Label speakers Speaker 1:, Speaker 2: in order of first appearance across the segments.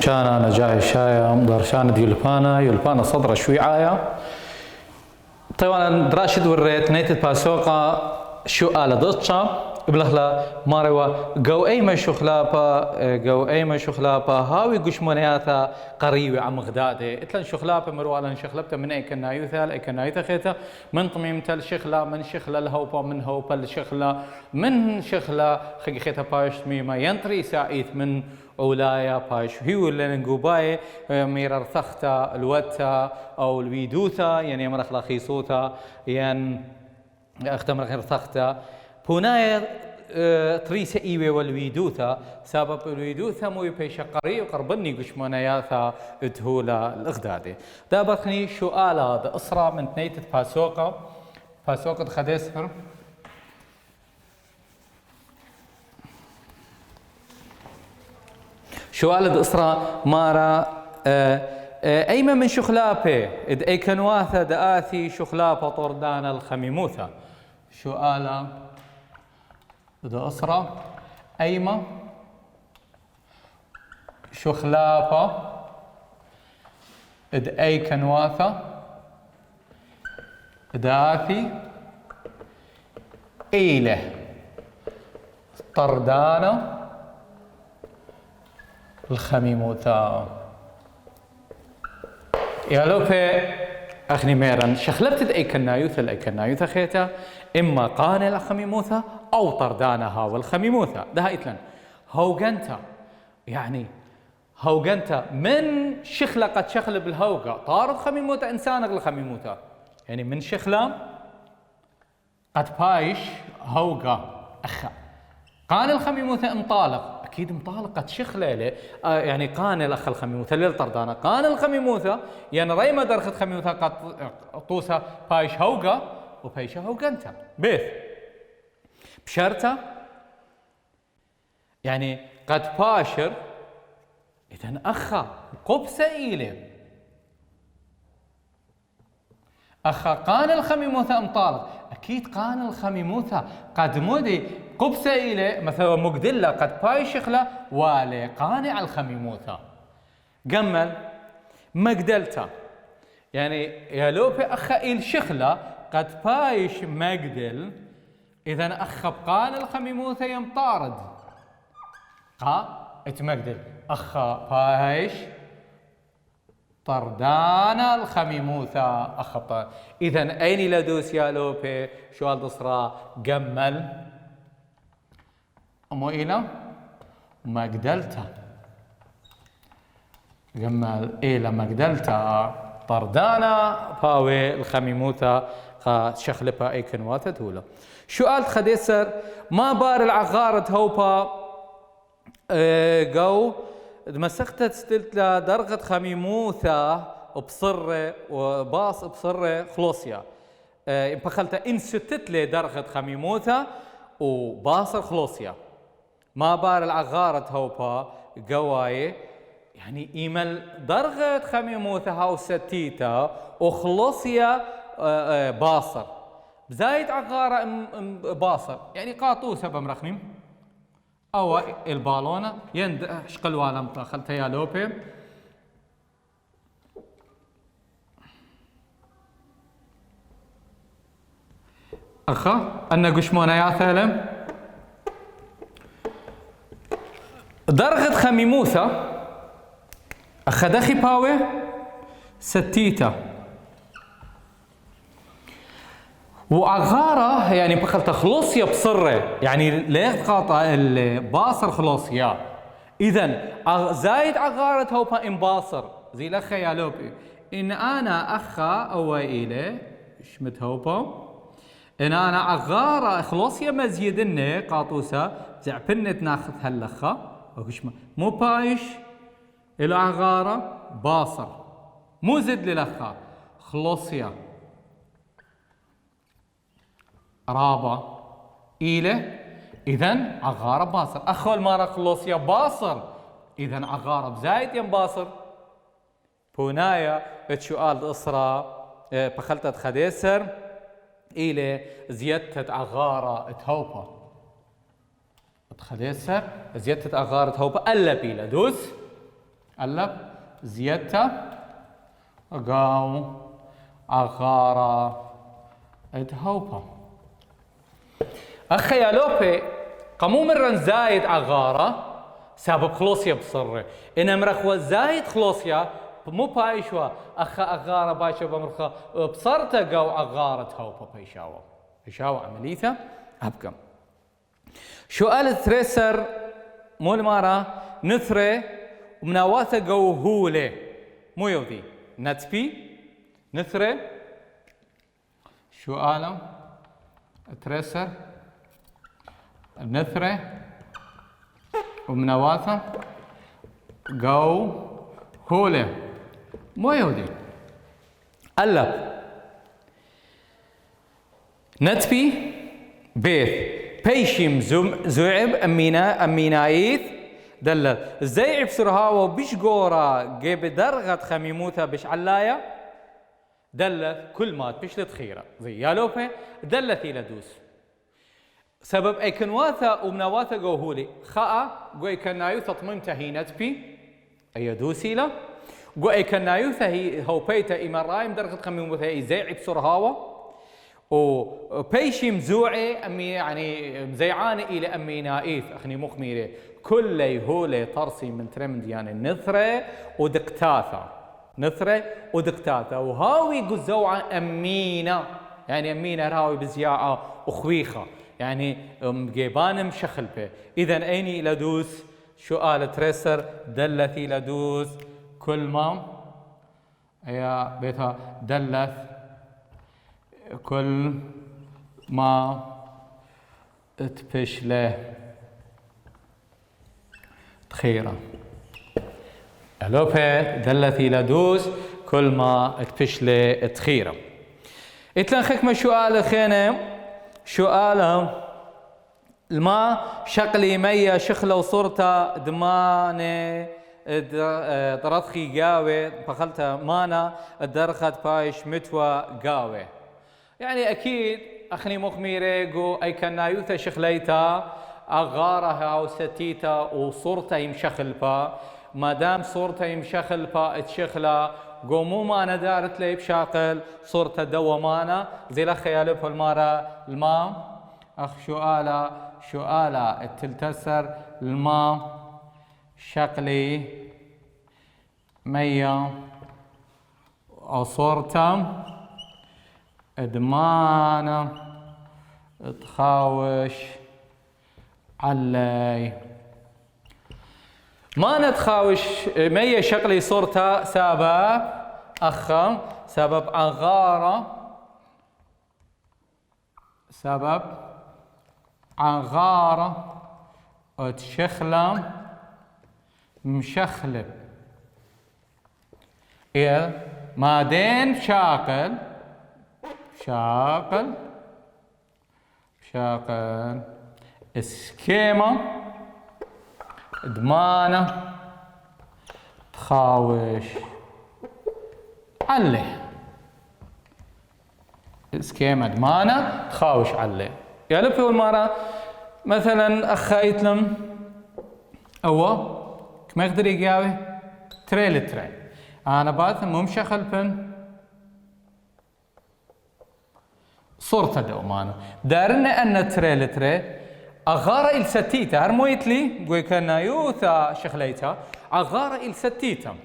Speaker 1: شانا نجاي شايا مدرشان يلبانا صدر شويعايا طيوانا دراشد وريت نيت باسوقا شو آل ضطشا بلخلا ماروا جو أي شخلابا هاوي قشمونياتا قريوي عم غدادي اتلن شخلابا مروالا شخلبتا من أي كنايوثا خيتا من طميمتا الشخلا من شخلا الهوبا من هوبا الشخلا من شخلا خيتا باش ميما ينطري ساعيت من أولايا باش هيو اللي نقوباي ميرر ثختا الوتا أو الويدوثا يعني مرخلا خيصوتا يعني اختمر غير ثختا بونايا تريسا إيوي والويدوثا سبب الويدوثا مو يبيش قري وقربني قشمونياثا ادهولا الأغدادي دابخني سؤال هذا أسرع من تنيتة باسوقة خديسفر سؤال أسرع مارا أيما من شخلابه إذ أي كنواثا دآثي شخلابة طردانا الخميموثا سؤال ده أسرع أيما شخلابة إذ أي كنواثا دآثي إيله طردانا الخميموثا يا لوبي أخني ميران شخلبت أي كنايوثا خيتا إما قاني الخميموثا أو طردانها والخميموثا ده إتلن هوغنتا يعني هوغنتا من شخلة قد شخلب الهوغا طارد خميموثا إنسانك الخميموثا يعني من شخلة قد بايش هوغا أخا قاني الخميموثا انطالق أكيد مطالق قد شخلة له يعني قاني الأخ الخميموثا ليل طردانا قاني الخميموثا يعني ريما درخت خميموثا قد طوسا بايش هوغا وبايش هوغنتا بيث بشرطة يعني قد باشر إذن أخا قبسة إيله أخا قان الخميموثا امطالق أكيد قان الخميموثا قد مودي قبسة إيله مثلا مقدلة قد بايشخلة والي قانع الخميموثا قمل مقدلتا يعني يا لوبي أخا إيل شخلة قد بايش مقدل إذن أخ بقان الخميموثا يمطارد اتمقدل أخ بايش طردانا الخميموثا أخ بطار إذن أين لدوس يا لوبي شو الدصرا قمل أمو إيلا مقدلتا قمل إيلا مقدلتا طردانا باوي الخميموثا شخلبها أي كنواتا تولا سؤال خديسر ما بار العغارة هوبا جو مسختت ستلت درجة خميموثا بصرة وباص بصرة خلوصيا بخلت إن ستت لي درجة خميموثا وباصر خلوصيا ما بار العغارة هوبا جواي يعني إيمل درجة خميموثا هاو ستيتا وخلوصيا باصر بزايد عغارة باصر يعني قاطوسة بمرخنم أو البالونة يند شقل والم خلتها يا لوبي أخا أنا قشمونا يا ثالم درجة خميموثا أخا دخي باوي ستيتا وعغارة يعني بخلت خلوصيا بصرة يعني ليه قاطع الباصر خلوصيا إذن زايد عغارة هوبا إنباصر زي الأخ يا لوبي إن أنا أخا أوائله شمت هوبا إن أنا عغارة خلوصيا مزيدنة قاطوسة زعبنت ناخذ هاللخة مو بايش إلى عغارة باصر مو زد للأخا خلوصيا رابا إيله إذن عغارة باصر أخو المارا خلوصيا باصر إذن عغارة بزايد ين باصر بونايا بتشوال إصرا بخلتت خديسر إلى زيادة عغارة تهوبا خديسر زيادة عغارة تهوبا ألا بيلا دوس ألف زيتا قاو عغارة ادهوبا أخي يا لوبي قمو مرن زايد عغارة سبب خلوصيا بصره إن مرخوة زايد خلوصيا مو بايشوا أخا أغارة بايشوا بمرخة بصرته قاو عغارة هوبا بيشاوا عمليته أبقى سؤال تريسر مو المارا نثري ومناواته قو هولي مو يودي نتبي نثري سؤال تريسر نثري ومناواته قو هولي مو يودي ألف نتبي بيث بيشم زعب أمينايث دلل زيعب سرهاو بيش قورا جيب درغة خميموثا بيش علايا دلت كل مات بيش لتخيرة زي يالوبي دلت إلى دوس سبب أي كنواثا ومنواثا قوهولي خاء قوي كنايوثا تممتا هي نتبي أي دوسي له قوي كنايوثا هي هوبيتا إمرايم درغة خميموثا هي زيعب سرهاو وبيشي مزوعي أمي يعني مزيعاني إلى أمي نائث أخني مخميرة كل هولي طرسي من ترمد يعني نثرة ودقتاثة وهاوي قزوعة أمينة يعني أمينة راوي بزياعة وخويخة يعني جيبان مشخلبة إذن أيني لدوس سؤال تريسر دلتي لدوس كل ما يا بيتها دلت كل ما تبش له تخيرة ألوبة دلتي لدوس كل ما تبش له تخيرة اتلنخك ما سؤال خينة سؤال الما شقلي مية شخلة وصورتا دمانة درخي قاوي بخلتها مانا الدرخت بايش متوى قاوي يعني أكيد أخني مخميرة قو أي كنايوثا شخليتا أغارها وستيتا وصورتا يمشخلبا ما دام صورتا يمشخلبا اتشخلا قو مو مانا دارت لي بشاقل صورتا دوامانا زي لخيالو بالمارا الماء أخ شؤالا التلتسر الماء شقلي مية وصورتا ادمانه تخاوش علي ما نتخاوش مية شقلي صورتها سبب أخم سبب عغارة وتشخلم مشخلب إيه مادين شاقل اسكيما دمانة تخاوش عليه اسكيما دمانة تخاوش عليه يا لفي والمرة مثلا أخايت لم كما يقدر يقاوي تري أنا بات ممشخل بن صورته دومانه دارنا أن تري أغارة الستيتا هرمويتلي قوي كان يوثا شخليتا أغارة الستيتا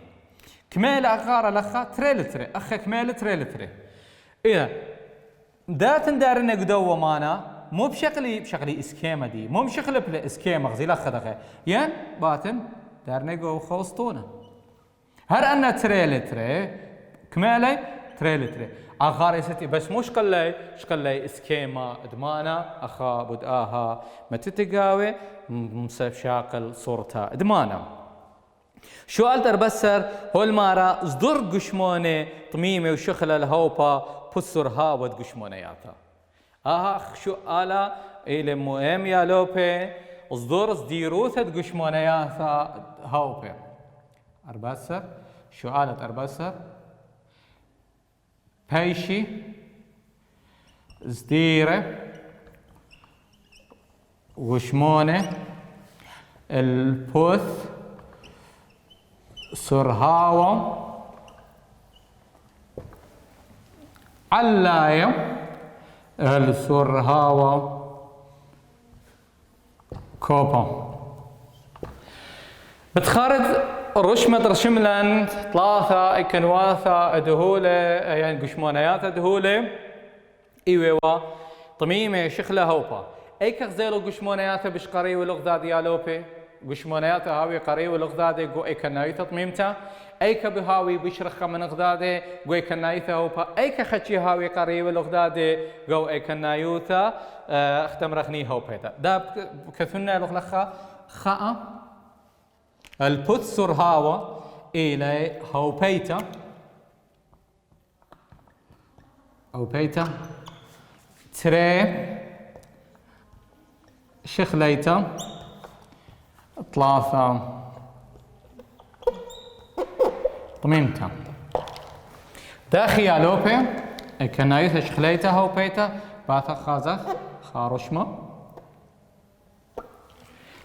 Speaker 1: كمال أغارة لخا تري أخا كمال تري إذا داتن دارنا قدوة مانا مو بشغلي اسكيما دي مو بشغل بلا اسكيما غزي لخا دخا ين باتن دارنا قو خوسطونا هر أن تري كمالي تري أغاري ستي بس مش شقلي اسكيما ادمانا أخا بدآها ما تتقاوي مصيف شاقل صورتها ادمانا شو ألتر بسر هو المارا صدر قشموني طميمي وشخلة الهوبا بسرها ود قشمونياتا شو آلا إلي مهم يا لوبي صدر صديروثة قشمونياتا هوبي أربسر شو آلت أربسر بيشي زديرة وشمونة البوث سرهاوة علاية السرهاوة كوبا بتخارج رشمة رشملن ثلاثة كنواثة دهولة يعني قشمونيات دهولة إيوة طميمة شخلة هوبا أيك غزيلو قشمونيات بشقري والغذاء ديالوبي قشمونيات هاوي قري والغذاء جو أيك نايثة طميمتا أيك بهاوي بشرخة من غذاء جو أيك نايثة هوبا أيك خشي هاوي قري والغذاء جو أيك نايوثة اختم رخني هوبيتا دا كثنا لغلخة خاء البثر هاوى إلى هوبيتا هوبيتا تري شخليتا ثلاثة طميمتا داخي لوبي كنايث شخليتا هوبيتا باثا خازخ خارشمة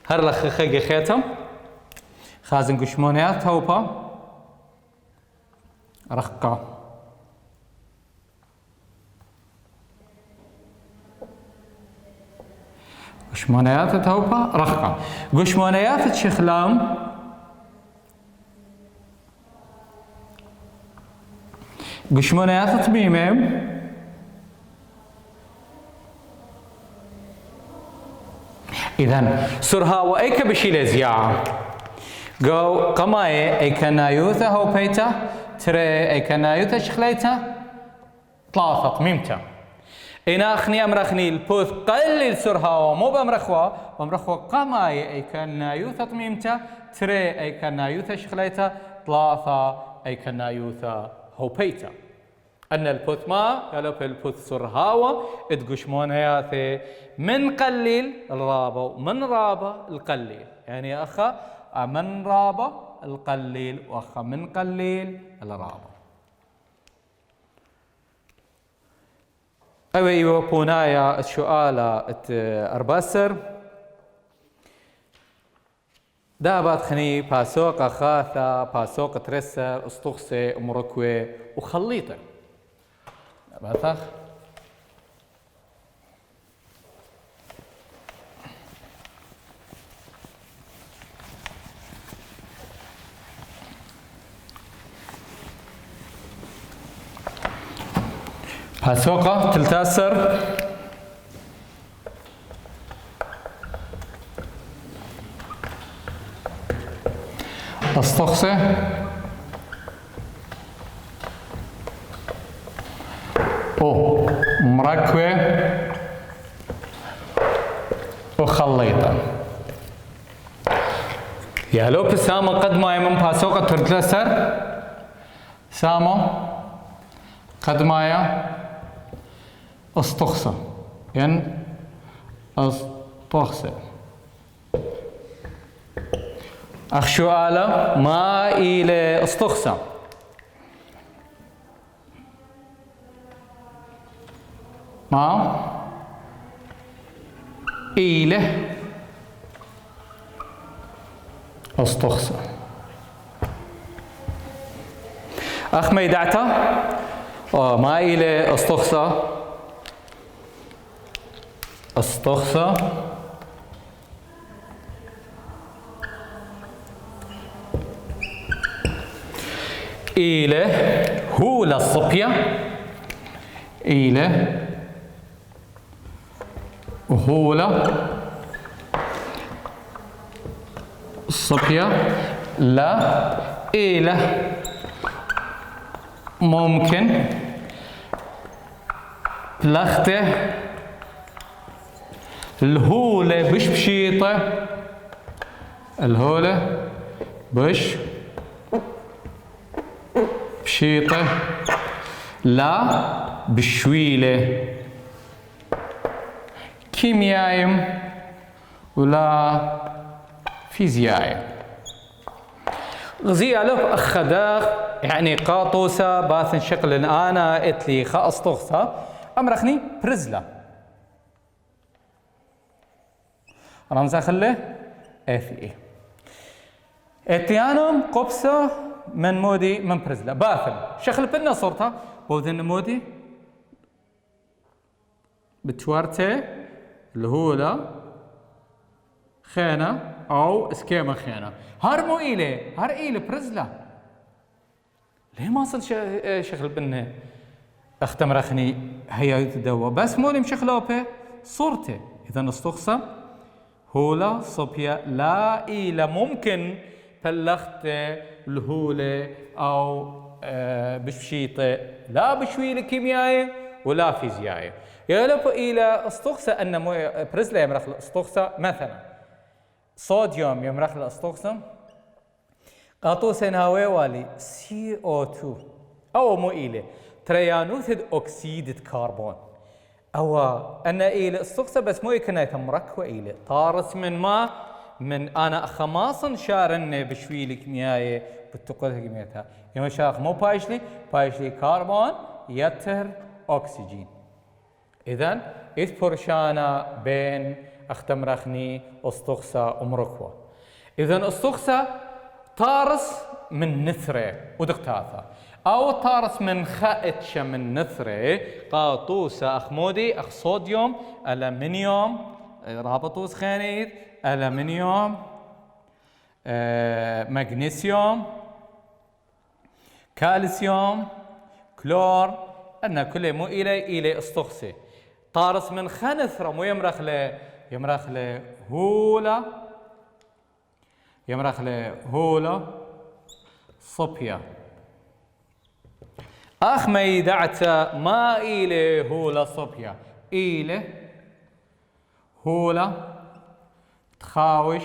Speaker 1: هرلخ خيقي خيتم خازن قشمونيات هوبا رخقة قشمونيات هوبا رخقة قشمونيات شخلام قشمونيات طميمة إذن سرها وأيك بشيل زياعة جو قماية أيكنايوثا هوبيتا تري أيكنايوثا شخليتا ثلاثة طميمتا إنا أخني أمرخني البوث قلل سرها ومو بمرخوا قماية أيكنايوثا طميمتا تري أيكنايوثا شخليتا ثلاثة أيكنايوثا هوبيتا أن البوث ما قالوا في البوث سرهاوة اتقشمونياثي من قليل الرابة ومن رابة القليل يعني أخا من رابة القليل وأخا من قليل الرابة أيوة بونايا السؤال أرباسر دابات خني باسوق خاثة باسوق ترسر استخسي مركوي وخليطة بثخ باسوقة تلتاسر استخسي او مركوة وخليطة يا لو بسامة قد ما يمن باسوقة تلتاسر سامة قد ما استخسى يعني استخسى أخشو آلة ما إلى استخسى ما إلى استخسى أخ ميدعتا ما إلى استخسى استخسى إلى هو للصبية إلى هو الصبية لا إلى ممكن لخته الهولة بش بشيطة الهولة بش بشيطة لا بشويلة كيميائيم ولا فيزيائيم غزيالة أخداخ يعني قاطوسة باثن شكل أنا إتلي خاصطوخة أمرخني برزلة رمزة خله اف اي اتيانم قبسة من مودي من برزلا باثل شخل بنا صورتها بوذن مودي بتوارتي الهولة خينة أو سكيمة خينة هرمو إلي برزلا ليه ما صل شخل بنا اختم رخني هيا يتدوى بس مولي مشخلو بي صورتي إذا استخصى هولا صبيا لا إلى ممكن بلغت الهولة أو بشيطة لا بشوية كيميائية ولا فيزيائية يغلب إلى استخصى أن برزلا يمرخ الاستخصى مثلا صوديوم يمرخ الاستخصى قاطوس هاوي والي CO2 أو مو إلى تريانوثد أكسيد كربون أو أنا إلى استخصى بس مو يكنا يتمرك وإلى طارس من ما من أنا خماصا شارن بشوية كيميائية بتقول كيميائها يوم شاخ مو بايشلي كربون يتر أكسجين إذن إثبرشانا بين أختمرخني استخصى أمركوا إذن استخصى طارس من نثرة ودقتاثا أو طارس من خائتش من نثرة قاطوسة أخمودي أخ صوديوم ألمنيوم رابطوس خانيد ألمنيوم مغنيسيوم كالسيوم كلور أن كل مو إلى استخصي طارس من خنثرة مو يمرخ له هولا صبيا أخ ما يدعت ما إلى هولا صبيا إلى هولا تخاوش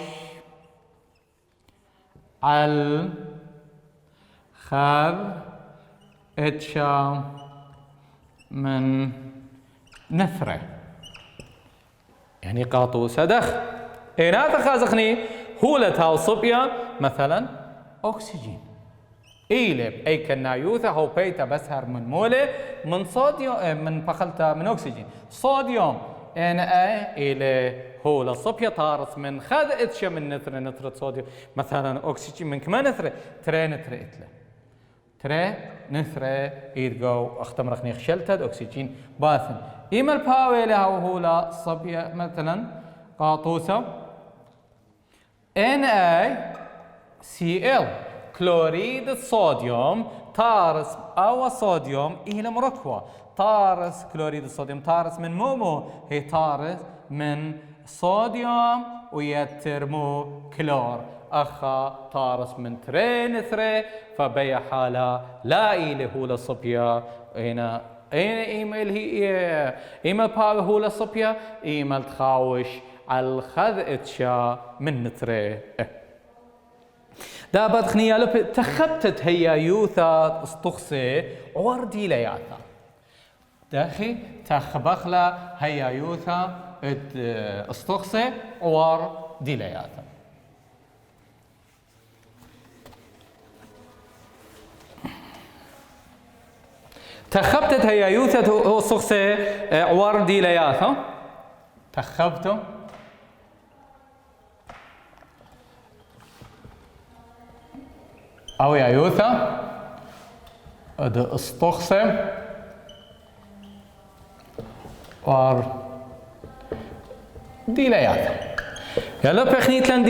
Speaker 1: على خذ اتشا من نثرة يعني قاطوسة دخ إينا تخازخني هولة وصبيا مثلا أكسجين إيلب أي كنايوثة هو بيتا بسهر من مولة من صوديوم من بخلتا من أكسجين صوديوم أنا إلى هولة صبيا طارس من خذ اتشا من نثرة صوديوم مثلا أكسجين من كمان نثرة ترى نثرة إتلا ترى نثرة إيدجو أختمرخني خشلتد أكسجين باثن إيمال باوي لها وهولا صبيا مثلا قاطوسة NaCl كلوريد الصوديوم طارس أو صوديوم إلى مركوة طارس كلوريد الصوديوم طارس من مومو هي طارس من صوديوم ويترمو كلور أخا طارس من ترين فبيا حالة لا إلى هولا صبيا هنا إيميل هي إيميل باو هولا صبيا إيميل تخاوش على الخذ اتشا من نتري دا بدخنيا لب تخبتت هي يوثا استخصي وردي لياثا داخي تخبخلا هي يوثا استخصي وردي لياثا تخبتت هي يوثا هو استخصي وردي لياثا تخبته أو يا يوثا ده استخصم وار ديلياتا يلا بخني إتلان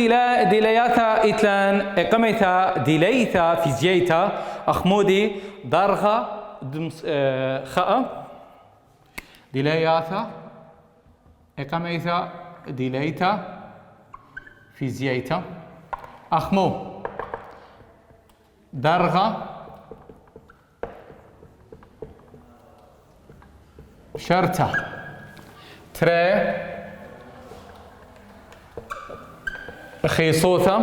Speaker 1: ديلياتا إتلان إقاميتا ديليتا فيزياتا أخمودي درغة خاء ديلياتا إقاميتا ديليتا فيزياتا أخمو درغة شرطة تري خيصوثة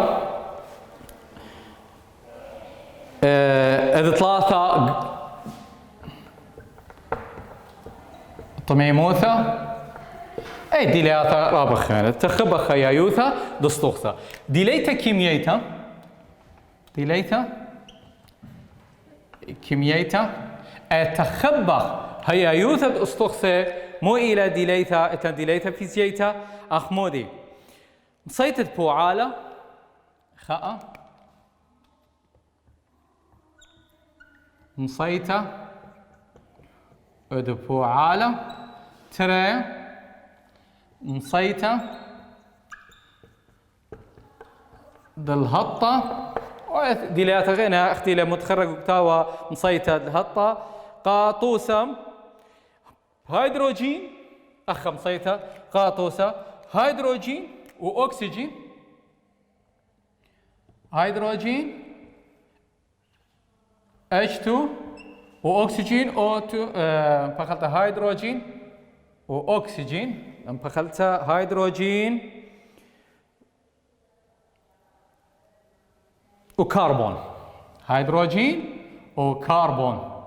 Speaker 1: إذا ثلاثة طميموثة أي ديلياتا رابخانة تخبخ يا يوثا دستوخثة ديليتا كيمياتا ديليتا كيمياتا تخبخ هيا يوثد استخصة مو إلى ديليتا إتن ديليتا فيزياتا أخمودي مصيتت بوعالة خاء مصيتا ادبوعالة ترى مصيتا دالهطة ديلياتا غينا اختي لمتخرج كتاوى مصيتا الهطة قاطوسة هيدروجين أخ مصيتا قاطوسة هيدروجين وأكسجين هيدروجين H2 وأكسجين O2 فخلت هيدروجين وأكسجين لما فخلت هيدروجين وكربون هيدروجين وكربون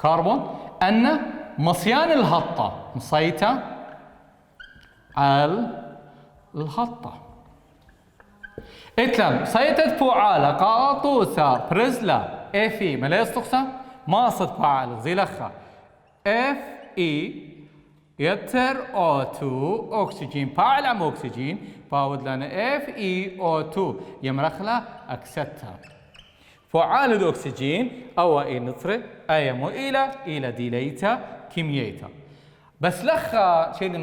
Speaker 1: كربون أن مصيان الهطة مصيته على الهطة إتلم صيتت فعالة قاطوسة برزلة إفي ملاستقسة ماصد فعالة زيلخة إف إي يتر O2 أكسجين فاعل عم أكسجين باود لنا اف اي او 2 يمرخلا اكستها فعال الاكسجين او اي نطره اي مو الى ديليتا كيمياتا بس لخا شيء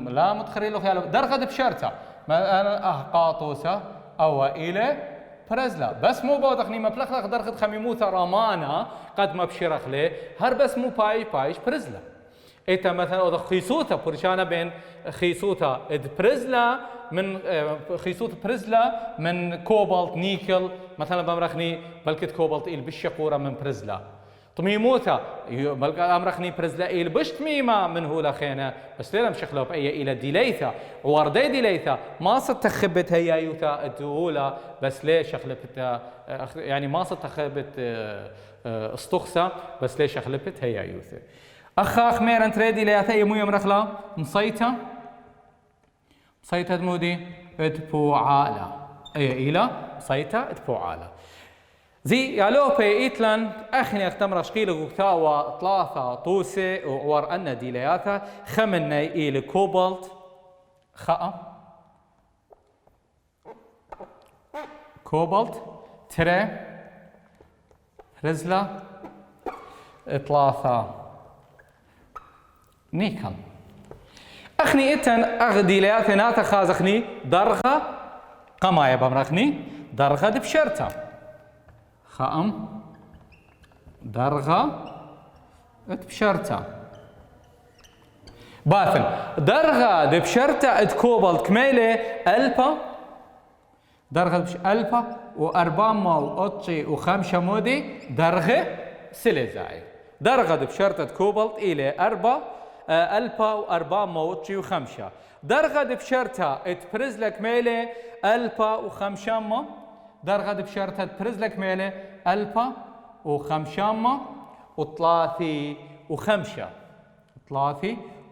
Speaker 1: لا متخري له خيال درغد بشرته ما انا قاطوسه او الى برزلا بس مو بودخني مبلخ درغد خميموتا رامانا قد ما بشرخ له هر بس مو بايش برزلا إتا مثلا خيسوتا برشانا بين خيسوتا برزلا من خيسوتا برزلا من كوبالت نيكل مثلا بمرخني بلكت كوبالت إل بالشقورة من برزلا طميموتا بلك أمرخني برزلا إل بش تميمة من هو لخينا بس ليلا مشخلو بأي إلى ديليثا وردي ديليثا ما صد تخبت هيا يوتا الدولة بس ليه شخلبت يعني ما صد تخبت استخسا بس ليه شخلبت هيا يوتا أخا خمير أنت ريدي لياثي مو يمرخلا مصيتا دمودي ادبوعالا أي إلى مصيتا ادبوعالا زي يالوبي إيتلان أخني أختمر شقيل غوكتاوى ثلاثة طوسي وعور أن دي لياثا خمني إلى كوبالت خاء كوبالت تري رزلة ثلاثة نيكل أخني إتن أغدي لياثنات خازخني درغة قمايا بمرخني درغة بشرطة خام درغة بشرطة باثن درغة بشرطة كوبالت كميلة ألبا درغة ألبا وأربعة وأطشي وخمسة مودي درغة سليزاي درغة بشرطة كوبالت إلى أربعة ألبا وأربعة موتشي وخمسة درغة بشرطة اتبرزلك ميلة ألبا وخمشامة درغة بشرطة اتبرزلك ميلة ألبا وخمشامة وثلاثي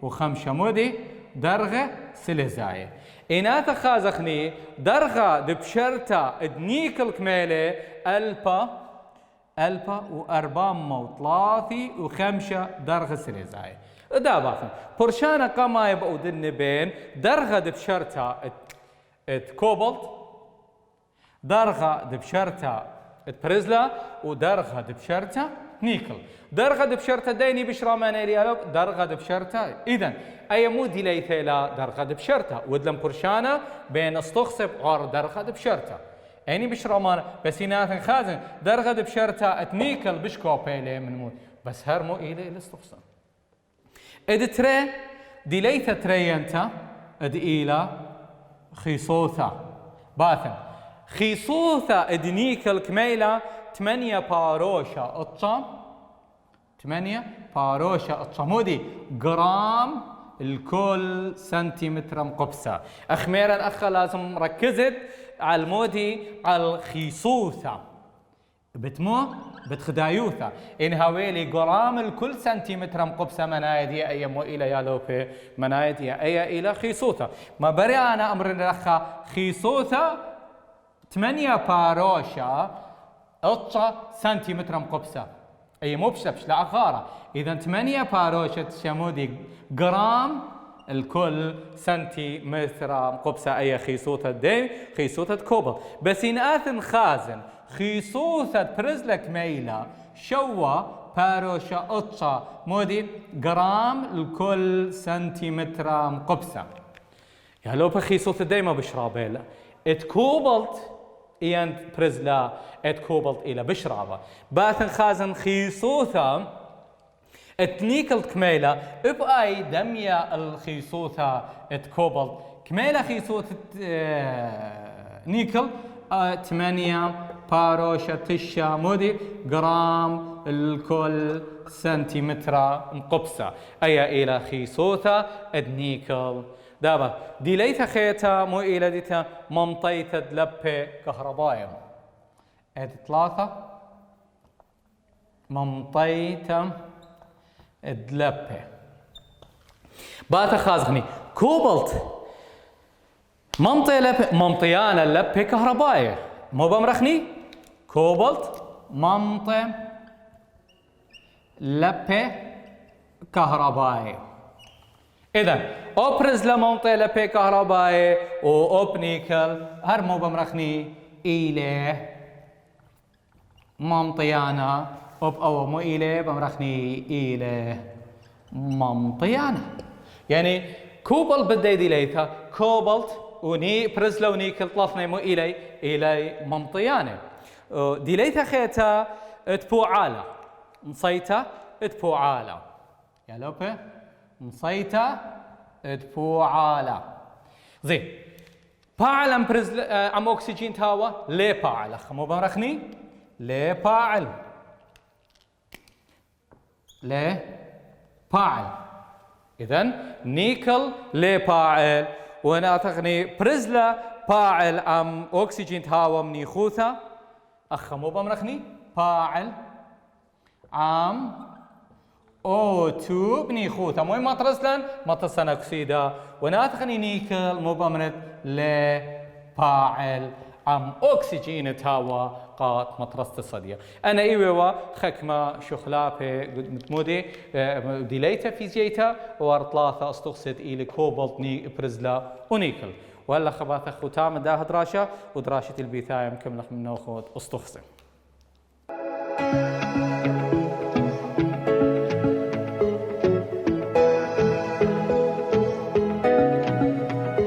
Speaker 1: وخمسة مودي درغة سلزاية إناث خازخني درغة بشرطة ادنيكل كميلة ألبا وأربعة وثلاثي وخمسة درغة سلزاية دا باخن برشانا قاما يبقوا دن بين درغة بشرطة كوبالت درغة بشرطة برزلا ودرغة بشرطة نيكل درغة بشرطة ديني بشراماني ريالوب درغة بشرطة إذن أي مو ديليثيلا درغة بشرطة ودلم برشانا بين استخصب عار درغة بشرطة يعني بشرامانا بس يناثن خازن درغة بشرطة نيكل بشكوبيلي من موت بس هرمو إلي الاستخصب إد تري ديليثا ترينتا إد إيلا خيصوثا باثن خيصوثا إد نيكل كميلا 8 باروشا أطشا 8 باروشا أطشا مودي جرام الكل سنتيمتر مقبسة أخميرا أخا لازم ركزت على المودي على الخيصوثا بتمو بتخدايوثا إن هاويلي جرام الكل سنتيمتر مقبسة منايدي أي مو إلى يالوبي منايدي أي إلى خيصوثا ما بري أنا أمر الأخا خيصوثا 8 باروشا أطشا سنتيمتر مقبسة أي مو بشبش لا أخارة إذا 8 باروشا تشمودي جرام الكل سنتيمتر مقبسة أي خيصوثة دي خيصوثة كوبل بس إن آثن خازن خيصوثة برزلة كميلة شوا باروشا أطشا مودي جرام لكل سنتيمتر مقبسة. يا لو بخيصوثة دايما بشرابيلا ات كوبلت إيان برزلا ات كوبلت إلى بشرابة باثن خازن خيصوثة اتنيكل كميلة بأي دمية الخيصوثة ات كوبلت كميلة خيصوثة نيكل 8 باروشة تشا مودي جرام الكل سنتيمتر مقبسة أي إلى خيصوثة النيكل دابا ديليتا خيتا مو إلى ديتا منطيتا دلبة كهربائية اد 3 منطيتا دلبة باتا خازغني كوبلت منطيانا اللبة كهربائية مو بمرخني كوبلت منطي لبة كهربائية. إذا أبرز لمنطي لبة كهربائية وأوب نيكل هر مو بمرخني إلى منطيانا أو مو إلى بمرخني إلى منطيانا يعني كوبل بدي ديليتا كوبلت وني برزلا ونيكل طلفنا مو إلي منطيانة ديليتا خيتا اتبوعالا نصيتا اتبوعالا يا لوبه نصيتا اتبوعالا زين باعل برزلا ام اكسجين تاوا لي باعل مو برخني لي باعل لي باعل إذن نيكل لي باعل وانا تغني برزلا باعل ام اكسجين تهاوى مني خوثة مو بمرخني باعل ام O2 بني خوثة مو ما ترسلن ما تصن اكسيدا وانا تغني نيكل مو بمرت لي باعل ام اكسجين تهاوى قات مطرست الصدية أنا إيوه خكمة شخلابة متمودي ديليتا فيزيتا وار 3 استقصد إلى كوبلت ني برزلا ونيكل وهلا خباثة ختام ده دراشة ودراشة البيثايم كم لخ منه خود استقصد